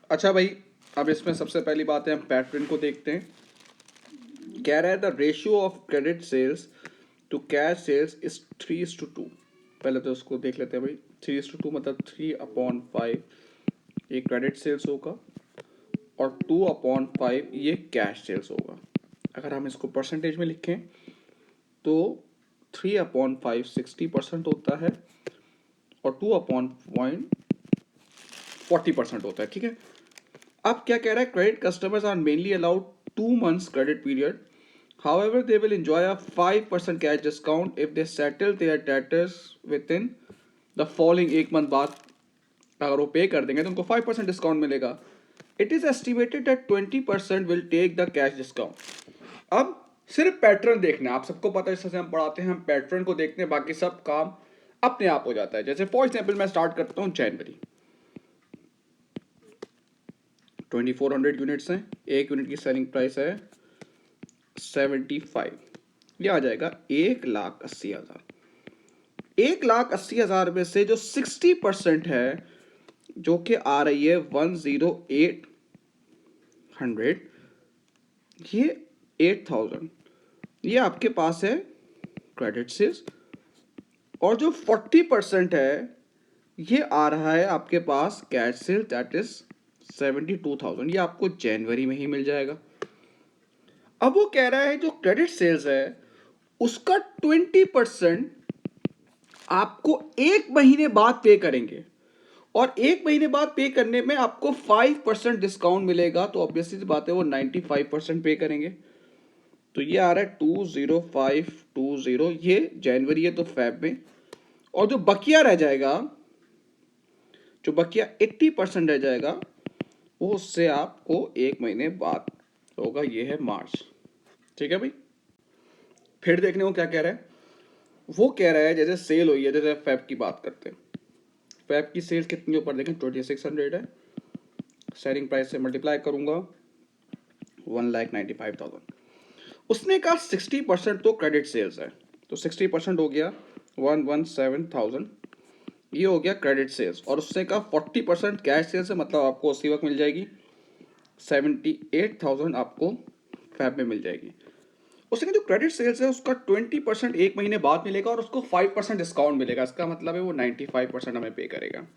अच्छा भाई, अब इसमें सबसे पहली बात है हम पैटर्न को देखते हैं। कह रहा है the ratio of credit sales to cash sales is 3:2। पहले तो उसको देख लेते हैं भाई। 3:2 मतलब 3/5 ये क्रेडिट सेल्स होगा और 2/5 ये कैश सेल्स होगा। अगर हम इसको परसेंटेज में लिखें तो 3/5 60% होता है और 2/0.40% होता है। ठीक है, अब क्या कह रहा है, credit customers are mainly allowed 2 months credit period, however they will enjoy a 5% cash discount if they settle their debtors within the following एक मंथ बाद अगर वो पे कर देंगे तो उनको 5% डिस्काउंट मिलेगा। It is estimated that 20% will take the cash discount. अब सिर्फ पैटर्न देखना है, आप सबको पता है जैसे हम पढ़ाते हैं, हम पैटर्न को देखते हैं, बाकी सब काम अपने आप हो जाता है। जैसे फॉर एग्जाम्पल मैं स्टार्ट करता हूँ जनवरी, 2400 यूनिट्स हैं, एक यूनिट की सेलिंग प्राइस है 75, ये आ जाएगा 1,80,000। 1,80,000 में से जो 60% है जो कि आ रही है 10800, ये 8,000 ये आपके पास है क्रेडिट सेल्स, और जो 40% है ये आ रहा है आपके पास कैश सेल, दैट इज 72,000। ये आपको जनवरी में ही मिल जाएगा। अब वो कह रहा है जो क्रेडिट सेल्स है उसका 20% आपको एक महीने बाद पे करेंगे, और एक महीने बाद पे करने में आपको 5% डिस्काउंट मिलेगा, तो ऑब्वियसली बात है वो 95% पे करेंगे। तो ये आ रहा है 20520, ये जनवरी है तो फेब में, और जो बकिया रह जाएगा, जो बकिया 80% रह जाएगा वो उससे आपको एक महीने बाद होगा, ये है मार्च। ठीक है भाई, फिर देखने को क्या कह रहा है। वो कह रहा है जैसे सेल हुई है, जैसे फेब की बात करते हैं, फेब की सेल कितनी ऊपर देखें 2600 है, सेलिंग प्राइस से मल्टीप्लाई करूंगा 1,95,000। उसने कहा 60% तो क्रेडिट सेल्स है, तो 60% हो गया 117,000, ये हो गया क्रेडिट सेल्स, और उससे कहा 40% कैश सेल्स है, मतलब आपको उसी वक्त मिल जाएगी 78,000 आपको फैब में मिल जाएगी। उसने जो क्रेडिट सेल्स है उसका 20% एक महीने बाद मिलेगा और उसको 5% डिस्काउंट मिलेगा, इसका मतलब है वो 95% हमें पे करेगा।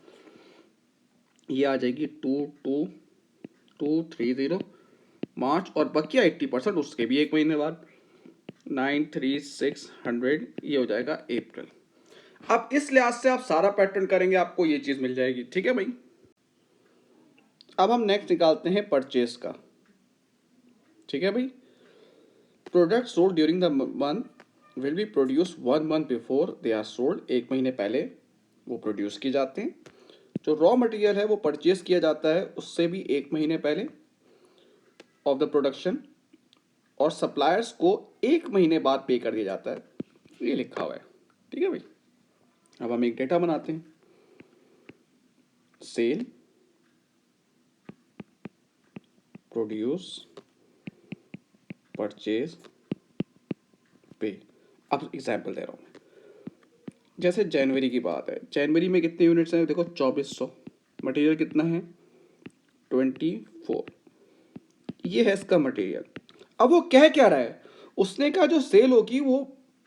ये आ जाएगी 22,230 मार्च, और बकिया 80% उसके भी एक महीने बाद 93,600, ये हो जाएगा अप्रैल। अब इस लिहाज से आप सारा पैटर्न करेंगे आपको ये चीज मिल जाएगी। ठीक है भाई, अब हम नेक्स्ट निकालते हैं परचेस का। ठीक है भाई, product sold during the month will be produce 1 month before they are sold, एक महीने पहले वो प्रोड्यूस किए जाते हैं। जो रॉ मटेरियल है वो परचेस किया जाता है उससे भी एक महीने पहले ऑफ द प्रोडक्शन, और सप्लायर्स को एक महीने बाद पे कर दिया जाता है, ये लिखा हुआ है। ठीक है भाई, अब हम एक डेटा बनाते हैं, सेल, प्रोड्यूस, परचेज, पे। अब एग्जाम्पल दे रहा हूँ, जैसे जनवरी की बात है, जनवरी में कितने यूनिट्स हैं देखो 2400, मटेरियल कितना है 24, ये है इसका मटेरियल। अब वो कह क्या रहा है, उसने कहा जो सेल होगी वो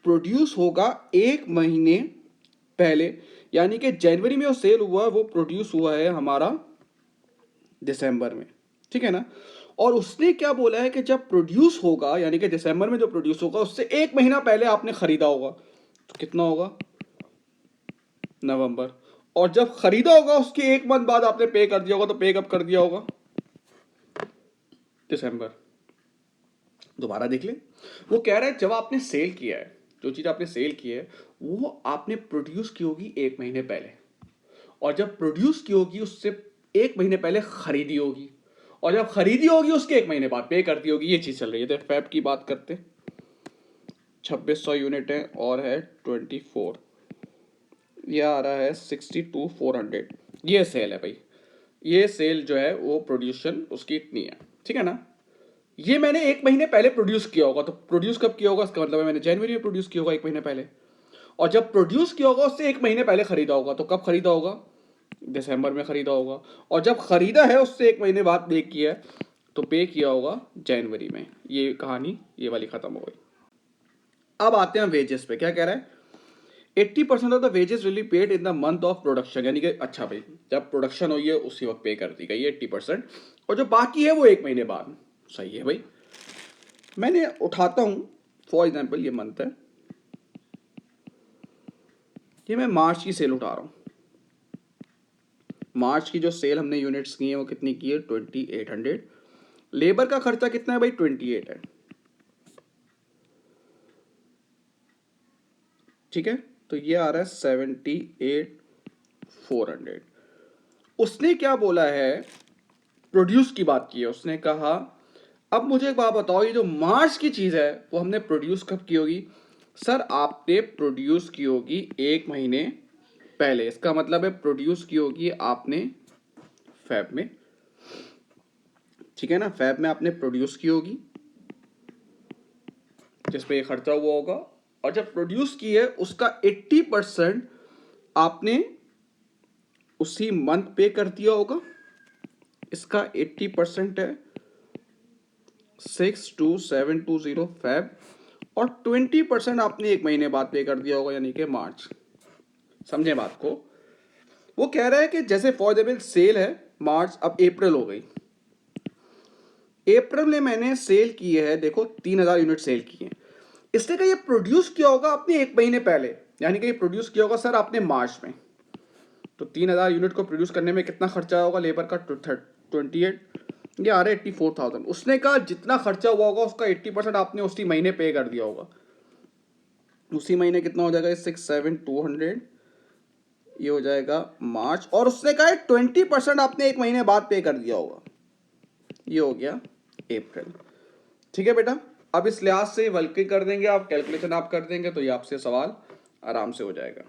प्रोड्यूस होगा एक महीने पहले, यानी कि जनवरी में वो सेल हुआ वो प्रोड्यूस हुआ है हमारा दिसंबर में। ठीक है ना, और उसने क्या बोला है कि जब प्रोड्यूस होगा यानी कि दिसंबर में जो प्रोड्यूस होगा उससे एक महीना पहले आपने खरीदा होगा, तो कितना होगा नवंबर, और जब खरीदा होगा उसके एक मंथ बाद आपने पे कर दिया होगा, तो पे कब कर दिया होगा दिसंबर। दोबारा देख ले, वो कह रहा है जब आपने सेल किया है, जो चीज आपने सेल की है वो आपने प्रोड्यूस की होगी एक महीने पहले, और जब प्रोड्यूस की होगी उससे एक महीने पहले खरीदी होगी, और जब खरीदी होगी उसके एक महीने बाद पे कर दी होगी, ये चीज चल रही है। तो फैब की बात करते, 2600 यूनिट है और है 24, ये आ रहा है 62,400, ये सेल है भाई। ये सेल जो है वो प्रोड्यूशन उसकी इतनी है। ठीक है ना, ये मैंने एक महीने पहले प्रोड्यूस किया होगा, तो प्रोड्यूस कब किया होगा इसका मतलब है मैंने जनवरी में प्रोड्यूस किया होगा एक महीने पहले, और जब प्रोड्यूस किया होगा उससे एक महीने पहले खरीदा होगा, तो कब खरीदा होगा दिसंबर में खरीदा होगा, और जब खरीदा है उससे 1 महीने बाद पे किया है तो पे किया होगा जनवरी में। ये कहानी ये वाली खत्म हो गई। अब आते हैं वेजेस पे। क्या कह रहा है, 80% of the wages will be paid in the month of production, यानी कि अच्छा भाई जब प्रोडक्शन हुई है उसी वक्त पे कर दी गई है 80%, और जो बाकी है वो 1 महीने बाद। सही है भाई। मैंने उठाता हूं फॉर एग्जाम्पल, ये मंथ है, ये मैं मार्च की सेल उठा रहा हूं। मार्च की जो सेल हमने यूनिट्स की है वो कितनी की है, 2800। लेबर का खर्चा कितना है भाई, 28 है, ठीक है। तो ये आ रहा है 78,400। उसने क्या बोला है, प्रोड्यूस की बात की है, उसने कहा अब मुझे एक बात बताओ, ये जो मार्च की चीज है वो हमने प्रोड्यूस कब की होगी। सर आपने प्रोड्यूस की होगी 1 महीने पहले, इसका मतलब है प्रोड्यूस की होगी आपने फैब में, ठीक है ना। फैब में आपने प्रोड्यूस की होगी जिसपे ये खर्चा हुआ होगा, और जब प्रोड्यूस की है उसका 80% आपने उसी मंथ पे कर दिया होगा। इसका 80% है 62720 फैब, और 20% आपने 1 महीने बाद पे कर दिया होगा, यानी कि मार्च। समझे बात को। वो कह रहा है कि जैसे फॉर एग्जाम्पल सेल है मार्च, अब अप्रैल हो गई, अप्रैल में मैंने सेल की है, देखो 3000 यूनिट सेल की है। इसने कहा ये प्रोड्यूस किया होगा आपने 1 महीने पहले, यानी कि ये प्रोड्यूस किया होगा सर आपने मार्च में। तो 3000 यूनिट को प्रोड्यूस करने में कितना खर्चा होगा लेबर का, 28, ये आ रहा है 84,000। उसने कहा जितना खर्चा हुआ होगा उसका 80% आपने उसी महीने पे कर दिया होगा। उसी महीने कितना हो जाएगा, 67200, ये हो जाएगा मार्च, और उसने कहा 20% आपने 1 महीने बाद पे कर दिया होगा, ये हो गया अप्रैल। ठीक है बेटा, अब इस लिहाज से वर्किंग कर देंगे आप, कैलकुलेशन आप कर देंगे तो ये आपसे सवाल आराम से हो जाएगा।